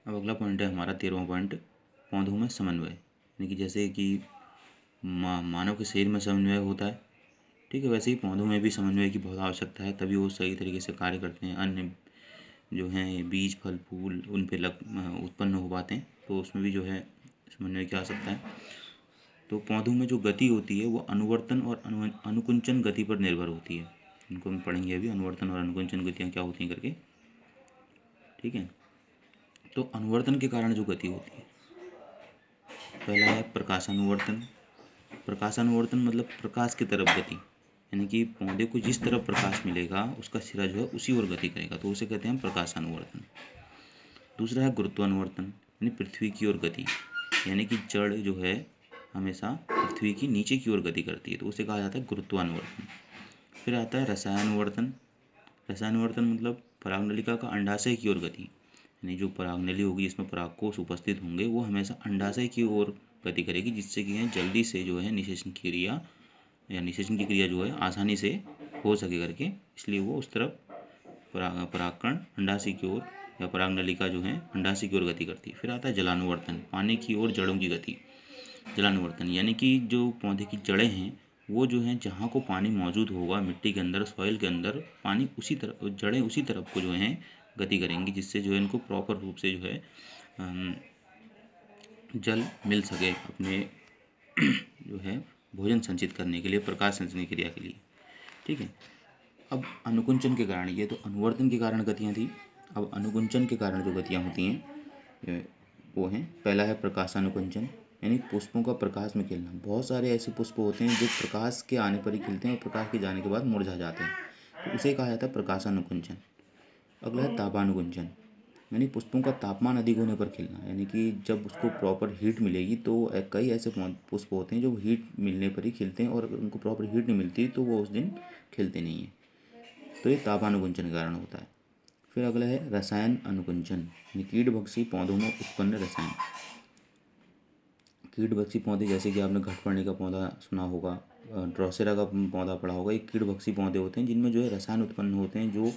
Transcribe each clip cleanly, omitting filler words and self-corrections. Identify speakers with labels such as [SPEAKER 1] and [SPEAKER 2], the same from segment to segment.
[SPEAKER 1] अब अगला पॉइंट है हमारा 13वां पॉइंट, पौधों में समन्वय। यानी कि जैसे कि मानव के शरीर में समन्वय होता है, ठीक है, वैसे ही पौधों में भी समन्वय की बहुत आवश्यकता है, तभी वो सही तरीके से कार्य करते हैं। अन्य जो हैं बीज फल फूल उन पे उत्पन्न हो पाते हैं, तो उसमें भी जो है समन्वय की आवश्यकता है। तो पौधों में जो गति होती है वो अनुवर्तन और अनुकुंचन गति पर निर्भर होती है। इनको हम पढ़ेंगे अभी, अनुवर्तन और अनुकुंचन गतियाँ क्या होती हैं करके, ठीक है। तो अनुवर्तन के कारण जो गति होती है, पहला है प्रकाशानुवर्तन। प्रकाशानुवर्तन मतलब प्रकाश की तरफ गति, यानी कि पौधे को जिस तरफ प्रकाश मिलेगा उसका सिरा जो है उसी ओर गति करेगा, तो उसे कहते हैं हम प्रकाशानुवर्तन। दूसरा है गुरुत्वानुवर्तन, यानी पृथ्वी की ओर गति, यानी कि जड़ जो है हमेशा पृथ्वी की नीचे की ओर गति करती है, तो उसे कहा जाता है गुरुत्वानुवर्तन। फिर आता है रसायनुवर्तन। रसायनुवर्तन मतलब परागनलिका का अंडाशय की ओर गति, यानी जो परागनली होगी इसमें परागकोश उपस्थित होंगे वो हमेशा अंडाशय की ओर गति करेगी, जिससे कि जल्दी से जो है निषेचन की क्रिया या निषेचन की क्रिया जो है आसानी से हो सके करके, इसलिए वो उस तरफ परागकण अंडाशय की ओर या परागनलिका जो है अंडाशय की ओर गति करती है। फिर आता है जलानुवर्तन, पानी की ओर जड़ों की गति। जलानुवर्तन यानी कि जो पौधे की जड़ें हैं वो जो है जहाँ को पानी मौजूद होगा मिट्टी के अंदर, सॉइल के अंदर, पानी उसी तरफ, जड़ें उसी तरफ को जो है गति करेंगी, जिससे जो है इनको प्रॉपर रूप से जो है जल मिल सके अपने जो है भोजन संचित करने के लिए, प्रकाश संचरण क्रिया के लिए, ठीक है। अब अनुकुंचन के कारण, ये तो अनुवर्तन के कारण गतियाँ थी, अब अनुकुंचन के कारण जो गतियाँ होती हैं वो हैं, पहला है प्रकाशानुकुंचन, यानी पुष्पों का प्रकाश में खिलना। बहुत सारे ऐसे पुष्प होते हैं जो प्रकाश के आने पर ही खिलते हैं और प्रकाश के जाने के बाद मुरझा जाते हैं, तो उसे कहा जाता है प्रकाशानुकुंचन। अगला है तापानुकुंचन, यानी पुष्पों का तापमान अधिक होने पर खिलना, यानी कि जब उसको प्रॉपर हीट मिलेगी तो कई ऐसे पुष्प होते हैं जो हीट मिलने पर ही खिलते हैं, और अगर उनको प्रॉपर हीट नहीं मिलती तो वो उस दिन खिलते नहीं हैं, तो ये तापानुकुंचन के कारण होता है। फिर अगला है रसायन अनुकुंचन, यानी कीटभक्षी पौधों में उत्पन्न रसायन। कीटभक्षी पौधे जैसे कि आपने घटपर्णी का पौधा सुना होगा, ड्रोसेरा का पौधा पड़ा होगा, ये कीटभक्षी पौधे होते हैं जिनमें जो है रसायन उत्पन्न होते हैं जो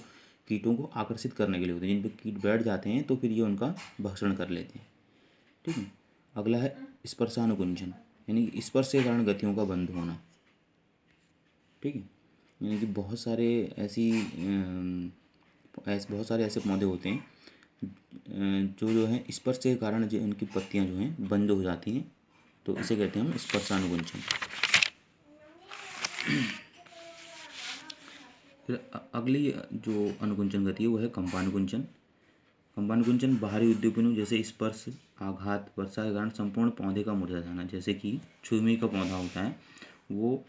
[SPEAKER 1] कीटों को आकर्षित करने के लिए होते हैं, जिन पर कीट बैठ जाते हैं तो फिर ये उनका भक्षण कर लेते हैं, ठीक है। अगला है स्पर्शानुकुंचन, यानी स्पर्श के कारण गतियों का बंद होना, ठीक है। यानी कि बहुत सारे ऐसे पौधे होते हैं जो है स्पर्श के कारण जो उनकी पत्तियां जो हैं बंद हो जाती हैं, तो इसे कहते हैं हम स्पर्शानुकुंचन। फिर अगली जो अनुकुंचन गति है वो है कंपानुकुंचन। कंपानुकुंचन बाहरी उद्दीपनों जैसे स्पर्श, आघात, वर्षा के कारण संपूर्ण पौधे का मुरझा जाना। जैसे कि छुई का पौधा होता है, वो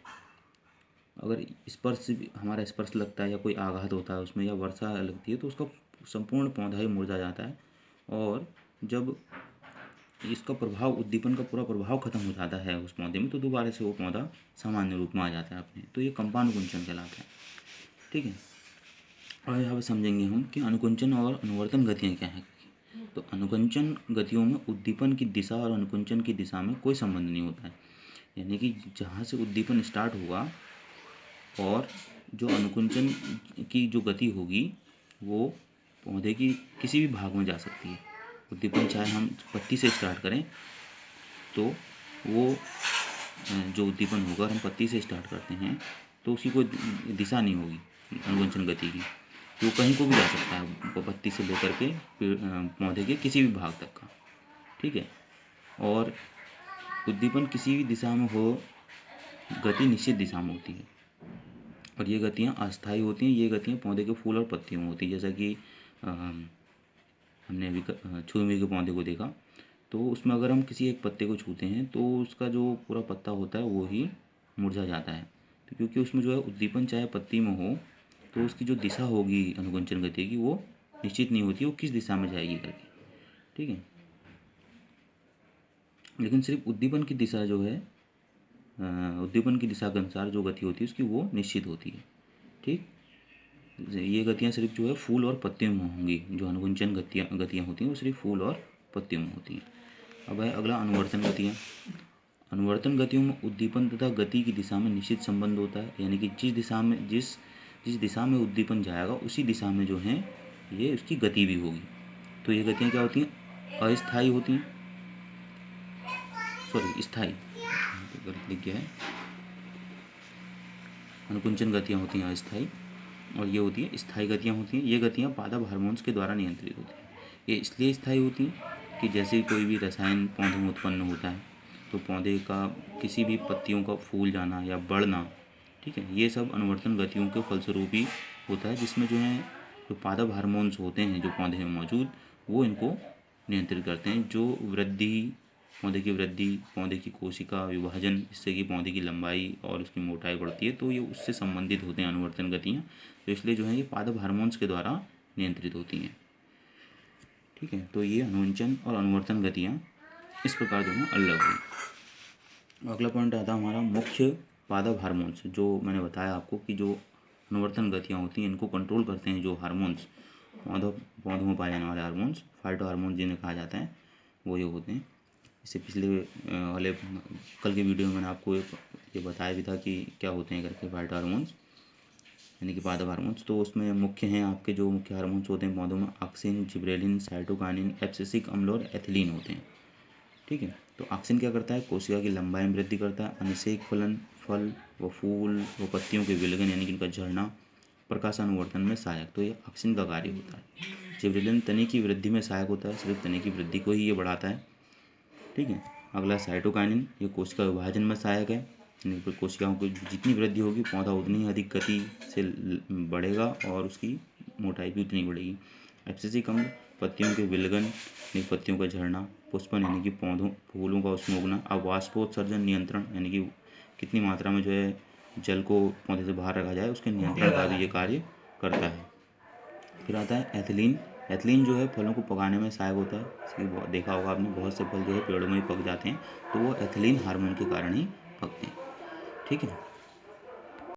[SPEAKER 1] अगर स्पर्श, हमारा स्पर्श लगता है या कोई आघात होता है उसमें या वर्षा लगती है तो उसका संपूर्ण पौधा ही मुरझा जाता है, और जब इसका प्रभाव, उद्दीपन का पूरा प्रभाव खत्म हो जाता है उस पौधे में, तो दोबारा से वो पौधा सामान्य रूप में आ जाता है अपने, तो ये कंपानुकुंचन कहलाता है, ठीक है। और यहाँ पे समझेंगे हम कि अनुकुंचन और अनुवर्तन गतियाँ क्या हैं। तो अनुकुंचन गतियों में उद्दीपन की दिशा और अनुकुंचन की दिशा में कोई संबंध नहीं होता है, यानी कि जहाँ से उद्दीपन स्टार्ट होगा और जो अनुकुंचन की जो गति होगी वो पौधे की किसी भी भाग में जा सकती है। उद्दीपन चाहे हम पत्ती से स्टार्ट करें तो वो जो उद्दीपन होगा, हम पत्ती से स्टार्ट करते हैं तो उसकी कोई दिशा नहीं होगी अनुकुंचन गति की, तो कहीं को भी जा सकता है, पत्ती से लेकर के पौधे के किसी भी भाग तक का, ठीक है। और उद्दीपन किसी भी दिशा में हो, गति निश्चित दिशा में होती है, और ये गतियाँ अस्थायी होती हैं। ये गतियाँ पौधे के फूल और पत्तियों में होती है, जैसा कि हमने अभी छुई के पौधे को देखा, तो उसमें अगर हम किसी एक पत्ते को छूते हैं तो उसका जो पूरा पत्ता होता है वो ही मुरझा जाता है, तो क्योंकि उसमें जो है उद्दीपन चाहे पत्ती में हो तो उसकी जो दिशा होगी अनुकुंचन गति की वो निश्चित नहीं होती, वो किस दिशा में जाएगी करके, ठीक है। लेकिन सिर्फ उद्दीपन की दिशा जो है, उद्दीपन की दिशा के अनुसार जो गति होती है उसकी वो निश्चित होती है, ठीक। ये गतियाँ सिर्फ जो है फूल और पत्तियों में होंगी, जो अनुकुंचन गतियाँ होती हैं वो सिर्फ फूल और पत्तियों में होती हैं। अब है अगला अनुवर्तन गतियाँ। अनुवर्तन गतियों में उद्दीपन तथा गति की दिशा में निश्चित संबंध होता है, यानी कि जिस दिशा में उद्दीपन जाएगा उसी दिशा में जो है ये उसकी गति भी होगी। तो ये गतियाँ क्या होती हैं, अस्थायी होती हैं, सॉरी स्थायी, यहाँ पे गलत लिख गया है, अनुकुंचन गतियाँ होती हैं अस्थायी, और ये होती है स्थायी गतियाँ होती हैं। ये गतियाँ पादप हार्मोन्स के द्वारा नियंत्रित होती हैं। ये इसलिए स्थायी होती हैं कि जैसे कोई भी रसायन पौधों में उत्पन्न होता है तो पौधे का किसी भी पत्तियों का फूल जाना या बढ़ना, ठीक है, ये सब अनुवर्तन गतियों के फलस्वरूप ही होता है, जिसमें जो है जो पादप हार्मोन्स होते हैं जो पौधे में मौजूद, वो इनको नियंत्रित करते हैं। जो पौधे की वृद्धि, पौधे की कोशिका विभाजन, जिससे कि पौधे की लंबाई और उसकी मोटाई बढ़ती है, तो ये उससे संबंधित होते हैं अनुवर्तन गतियाँ। तो इसलिए जो है ये पादप हार्मोन्स के द्वारा नियंत्रित होती हैं। ठीक है, तो ये अनुवंचन और अनुवर्तन गतियाँ इस प्रकार दोनों अलग हुई। अगला पॉइंट आता है हमारा मुख्य पादप हार्मोन्स। जो मैंने बताया आपको कि जो अनुवर्तन गतियाँ होती हैं इनको कंट्रोल करते हैं जो हार्मोन्स, पौधों में पाए जाने वाले हार्मोन्स, फाइटो हार्मोन जिन्हें कहा जाता है, वो ये होते हैं। इससे पिछले वाले कल के वीडियो में मैंने आपको ये बताया भी था कि क्या होते हैं करके फाइटो हार्मोन्स, यानी कि पादप हार्मोन्स। तो उसमें मुख्य हैं आपके जो मुख्य हार्मोन्स होते हैं पौधों में, ऑक्सिन, जिब्रेलिन, साइटोकाइनिन, एब्सिसिक अम्ल और एथिलीन होते हैं। ठीक है, तो ऑक्सिन क्या करता है, कोशिका की लंबाई में वृद्धि करता है, अनिषेक फलन, फल व फूल व पत्तियों के विलगन यानी कि उनका झड़ना, प्रकाश अनुवर्तन में सहायक, तो ये ऑक्सिन का कार्य होता है। जिब्रेलिन तने की वृद्धि में सहायक होता है, सिर्फ तने की वृद्धि को ही ये बढ़ाता है। ठीक है, अगला साइटोकाइनिन, ये कोशिका विभाजन में सहायक है, यानी कि कोशिकाओं की जितनी वृद्धि होगी पौधा उतनी ही अधिक गति से बढ़ेगा और उसकी मोटाई भी उतनी बढ़ेगी। एब्सिसिक अम्ल, पत्तियों के विलगन यानी पत्तियों का झड़ना, पुष्पन यानी कि पौधों फूलों का उसमें उगना, अवाष्पोत्सर्जन नियंत्रण यानी कि कितनी मात्रा में जो है जल को पौधे से बाहर रखा जाए उसके नियंत्रण का भी ये कार्य करता है। फिर आता है एथिलीन। एथिलीन जो है फलों को पकाने में सहायक होता है। इसलिए देखा होगा आपने, बहुत से फल जो है पेड़ों में ही पक जाते हैं, तो वो एथिलीन हार्मोन के कारण ही पकते हैं। ठीक है,